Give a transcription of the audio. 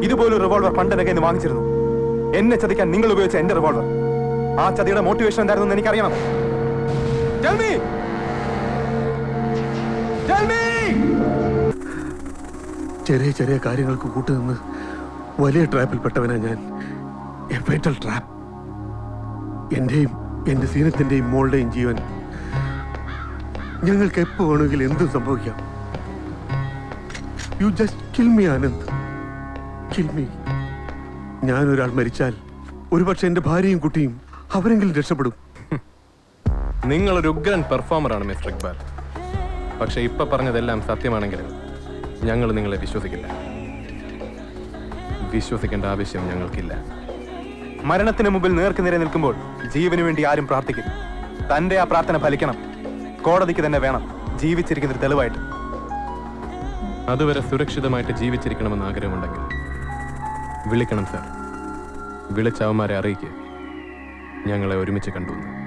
ഇതുപോലൊരു റിവോൾവർ പണ്ട് എന്റെ കയ്യിൽ നിന്ന് വാങ്ങിച്ചിരുന്നു. എന്നെ ചതിക്കാൻ നിങ്ങൾ ഉപയോഗിച്ച എന്റെ റിവോൾവർ. ആ ചതിയുടെ മോട്ടിവേഷൻ എന്തായിരുന്നു എന്ന് എനിക്കറിയണം. Tell me! Tell me! ചെറിയ ചെറിയ കാര്യങ്ങൾക്ക് കൂട്ടുനിന്ന് വലിയ ട്രാപ്പിൽപ്പെട്ടവനാ ഞാൻ. A fatal trap. എന്റെയും എന്റെ സീനത്തിന്റെയും മോളുടെയും ജീവൻ. ഞങ്ങൾക്ക് എപ്പോ വേണമെങ്കിലും എന്തും സംഭവിക്കാം. You just kill me Anand, kill me. ഞാനൊരാൾ മരിച്ചാൽ ഒരുപക്ഷെ എന്റെ ഭാര്യയും കുട്ടിയും അവരെങ്കിലും രക്ഷപ്പെടും. നിങ്ങളൊരു ഉഗ്രൻ പെർഫോമറാണ് മിസ്റ്റർ ഇക്ബാൽ. പക്ഷെ ഇപ്പൊ പറഞ്ഞതെല്ലാം സത്യമാണെങ്കിൽ ഞങ്ങൾ നിങ്ങളെ വിശ്വസിക്കില്ല. വിശ്വസിക്കേണ്ട ആവശ്യം ഞങ്ങൾക്കില്ല. മരണത്തിന് മുമ്പിൽ നേർക്കുനേരെ നിൽക്കുമ്പോൾ ജീവന് വേണ്ടി ആരും പ്രാർത്ഥിക്കും. തന്റെ ആ പ്രാർത്ഥന ഫലിക്കണം. കോടതിക്ക് തന്നെ വേണം ജീവിച്ചിരിക്കുന്നൊരു തെളിവായിട്ട്. അതുവരെ സുരക്ഷിതമായിട്ട് ജീവിച്ചിരിക്കണമെന്ന് ആഗ്രഹമുണ്ടെങ്കിൽ വിളിക്കണം സാർ. വിളിച്ചവന്മാരെ അറിയിക്കുക ഞങ്ങളെ ഒരുമിച്ച് കണ്ടു.